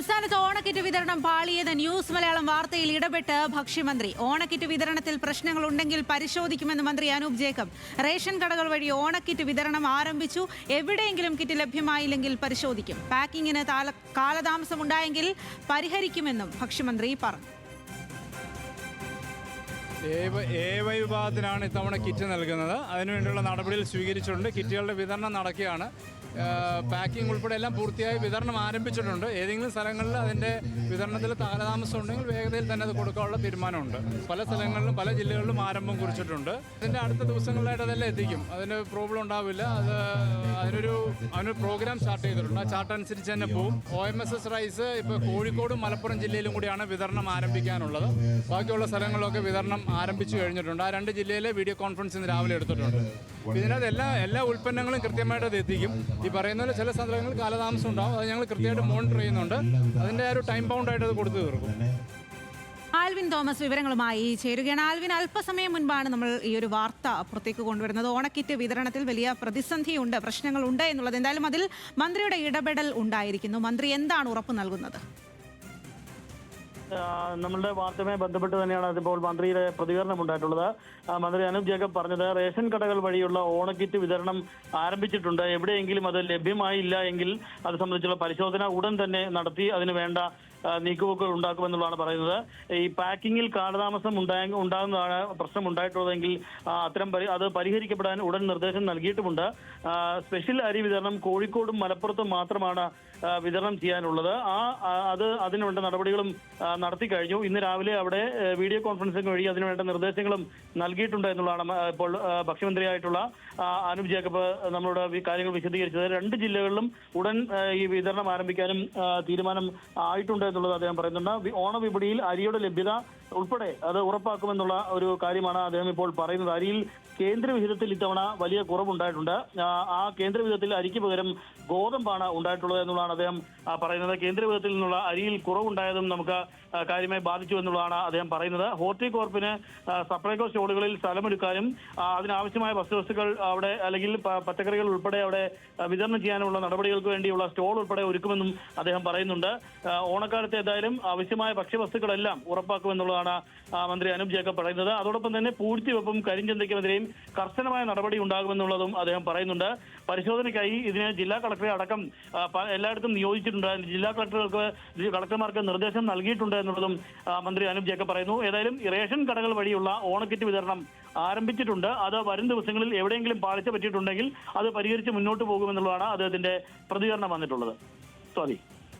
സംസ്ഥാനത്ത് ഓണക്കിറ്റ് വിതരണം പാളിയത് ന്യൂസ് മലയാളം വാർത്തയിൽ ഇടപെട്ട് ഭക്ഷ്യമന്ത്രി. ഓണക്കിറ്റ് വിതരണത്തിൽ പ്രശ്നങ്ങളുണ്ടെങ്കിൽ പരിശോധിക്കുമെന്ന് മന്ത്രി അനൂപ് ജേക്കബ്. റേഷൻ കടകൾ വഴി ഓണക്കിറ്റ് വിതരണം ആരംഭിച്ചു. എവിടെയെങ്കിലും കിറ്റ് ലഭ്യമായില്ലെങ്കിൽ പരിശോധിക്കും. പാക്കിങ്ങിന് കാലതാമസമുണ്ടായെങ്കിൽ പരിഹരിക്കുമെന്നും ഭക്ഷ്യമന്ത്രി പറഞ്ഞു. വിഭാഗത്തിനാണ് ഇത്തവണ കിറ്റ് നൽകുന്നത്. അതിനുവേണ്ടിയുള്ള നടപടികൾ സ്വീകരിച്ചിട്ടുണ്ട്. കിറ്റുകളുടെ വിതരണം നടക്കുകയാണ്. പാക്കിംഗ് ഉൾപ്പെടെ എല്ലാം പൂർത്തിയായി വിതരണം ആരംഭിച്ചിട്ടുണ്ട്. ഏതെങ്കിലും സ്ഥലങ്ങളിൽ അതിൻ്റെ വിതരണത്തിൽ കാലതാമസം ഉണ്ടെങ്കിൽ വേഗതയിൽ തന്നെ അത് കൊടുക്കാനുള്ള തീരുമാനമുണ്ട്. പല സ്ഥലങ്ങളിലും പല ജില്ലകളിലും ആരംഭം കുറിച്ചിട്ടുണ്ട്. അതിൻ്റെ അടുത്ത ദിവസങ്ങളിലായിട്ട് അതെല്ലാം എത്തിക്കും. അതിന് പ്രോബ്ലം ഉണ്ടാവില്ല. അതിനൊരു പ്രോഗ്രാം സ്റ്റാർട്ട് ചെയ്തിട്ടുണ്ട്. ആ ചാർട്ട് അനുസരിച്ച് തന്നെ പോവും. OMSS റൈസ് ഇപ്പോൾ കോഴിക്കോടും മലപ്പുറം ജില്ലയിലും കൂടിയാണ് വിതരണം ആരംഭിക്കാനുള്ളത്. ബാക്കിയുള്ള സ്ഥലങ്ങളിലൊക്കെ വിതരണം ആരംഭിച്ചു കഴിഞ്ഞിട്ടുണ്ട്. ആ 2 ജില്ലയിലെ വീഡിയോ കോൺഫറൻസ് ഇന്ന് രാവിലെ എടുത്തിട്ടുണ്ട്. ഇതിനകത്ത് എല്ലാ ഉൽപ്പന്നങ്ങളും കൃത്യമായിട്ട് അത് എത്തിക്കും. ഈ പറയുന്ന പോലെ ചില സ്ഥലങ്ങളിൽ കാലതാമസം ഉണ്ടാവും. അത് ഞങ്ങൾ കൃത്യമായിട്ട് മോണിറ്റർ ചെയ്യുന്നുണ്ട്. അതിൻ്റെ ഒരു ടൈം ബൗണ്ടായിട്ട് അത് കൊടുത്തു തീർക്കും. ആൽവിൻ തോമസ് വിവരങ്ങളുമായി ചേരുകയാണ്. ആൽവിൻ, അല്പസമയം മുൻപാണ് നമ്മൾ ഈ ഒരു വാർത്ത പുറത്തേക്ക് കൊണ്ടുവരുന്നത്. ഓണക്കിറ്റ് വിതരണത്തിൽ വലിയ പ്രതിസന്ധിയുണ്ട്, പ്രശ്നങ്ങളുണ്ട് എന്നുള്ളത്. എന്തായാലും അതിൽ മന്ത്രിയുടെ ഇടപെടൽ ഉണ്ടായിരിക്കുന്നു. മന്ത്രി എന്താണ് ഉറപ്പ് നൽകുന്നത്? നമ്മളുടെ വാർത്തയുമായി ബന്ധപ്പെട്ട് തന്നെയാണ് അതിപ്പോൾ മന്ത്രിയുടെ പ്രതികരണം ഉണ്ടായിട്ടുള്ളത്. മന്ത്രി അനൂപ് ജേക്കബ് പറഞ്ഞത് റേഷൻ കടകൾ വഴിയുള്ള ഓണക്കിറ്റ് വിതരണം ആരംഭിച്ചിട്ടുണ്ട്. എവിടെയെങ്കിലും അത് ലഭ്യമായില്ല എങ്കിൽ അത് സംബന്ധിച്ചുള്ള പരിശോധന ഉടൻ തന്നെ നടത്തി അതിന് വേണ്ട നീക്കുപോക്കുകൾ ഉണ്ടാക്കുമെന്നുള്ളതാണ് പറയുന്നത്. ഈ പാക്കിങ്ങിൽ കാലതാമസം ഉണ്ടാകുന്നതാണ് പ്രശ്നം ഉണ്ടായിട്ടുള്ളതെങ്കിൽ അത് പരിഹരിക്കപ്പെടാൻ ഉടൻ നിർദ്ദേശം നൽകിയിട്ടുമുണ്ട്. സ്പെഷ്യൽ അരി വിതരണം കോഴിക്കോടും മലപ്പുറത്തും മാത്രമാണ് വിതരണം ചെയ്യാനുള്ളത്. അതിനുവേണ്ട നടപടികളും നടത്തി കഴിഞ്ഞു. ഇന്ന് രാവിലെ അവിടെ വീഡിയോ കോൺഫറൻസിംഗ് വഴി അതിനുവേണ്ട നിർദ്ദേശങ്ങളും നൽകിയിട്ടുണ്ട് എന്നുള്ളതാണ് ഇപ്പോൾ ഭക്ഷ്യമന്ത്രിയായിട്ടുള്ള അനൂപ് ജേക്കബ് നമ്മളോട് കാര്യങ്ങൾ വിശദീകരിച്ചത്. 2 ജില്ലകളിലും ഉടൻ ഈ വിതരണം ആരംഭിക്കാനും തീരുമാനം ആയിട്ടുണ്ട് എന്നുള്ളത് അദ്ദേഹം പറയുന്നുണ്ട്. ഓണവിപണിയിൽ അരിയുടെ ലഭ്യത ഉൾപ്പെടെ അത് ഉറപ്പാക്കുമെന്നുള്ള ഒരു കാര്യമാണ് അദ്ദേഹം ഇപ്പോൾ പറയുന്നത്. അരിയിൽ കേന്ദ്രവിഹിതത്തിൽ ഇത്തവണ വലിയ കുറവുണ്ടായിട്ടുണ്ട്. ആ കേന്ദ്രവിഹിതത്തിൽ അരിക്ക് പകരം ഗോതമ്പാണ് ഉണ്ടായിട്ടുള്ളത് എന്നുള്ളതാണ് അദ്ദേഹം പറയുന്നത്. കേന്ദ്രവിഹിതത്തിൽ നിന്നുള്ള അരിയിൽ കുറവുണ്ടായതും നമുക്ക് കാര്യമായി ബാധിച്ചു എന്നുള്ളതാണ് അദ്ദേഹം പറയുന്നത്. ഹോർട്ടികോർപ്പിന് സപ്ലൈകോ സ്റ്റോളുകളിൽ സ്ഥലമൊരുക്കാനും അതിനാവശ്യമായ ഭക്ഷ്യവസ്തുക്കൾ അവിടെ അല്ലെങ്കിൽ പച്ചക്കറികൾ ഉൾപ്പെടെ അവിടെ വിതരണം ചെയ്യാനുള്ള നടപടികൾക്ക് വേണ്ടിയുള്ള സ്റ്റോൾ ഉൾപ്പെടെ ഒരുക്കുമെന്നും അദ്ദേഹം പറയുന്നുണ്ട്. ഓണക്കാലത്ത് ഏതായാലും ആവശ്യമായ ഭക്ഷ്യവസ്തുക്കളെല്ലാം ഉറപ്പാക്കുമെന്നുള്ളതാണ് മന്ത്രി അനൂപ് ജേക്കബ് പറയുന്നത്. അതോടൊപ്പം തന്നെ പൂഴ്ത്തിവെപ്പും കരിഞ്ചന്തയ്ക്കുമെതിരെയും കർശനമായ നടപടി ഉണ്ടാകുമെന്നുള്ളതും അദ്ദേഹം പറയുന്നുണ്ട്. പരിശോധനയ്ക്കായി ഇതിന് ജില്ലാ കളക്ടറെ അടക്കം എല്ലായിടത്തും നിയോഗിച്ചിട്ടുണ്ട്. ജില്ലാ കളക്ടർമാർക്ക് നിർദ്ദേശം നൽകിയിട്ടുണ്ട് എന്നുള്ളതും മന്ത്രി അനൂപ് ജേക്കബ് പറയുന്നു. ഏതായാലും റേഷൻ കടകൾ വഴിയുള്ള ഓണക്കിറ്റ് വിതരണം ആരംഭിച്ചിട്ടുണ്ട്. അത് വരും ദിവസങ്ങളിൽ എവിടെയെങ്കിലും പാളിച്ച പറ്റിയിട്ടുണ്ടെങ്കിൽ അത് പരിഹരിച്ച് മുന്നോട്ട് പോകുമെന്നുള്ളതാണ് അദ്ദേഹത്തിന്റെ പ്രതികരണം വന്നിട്ടുള്ളത്. സ്വാതി.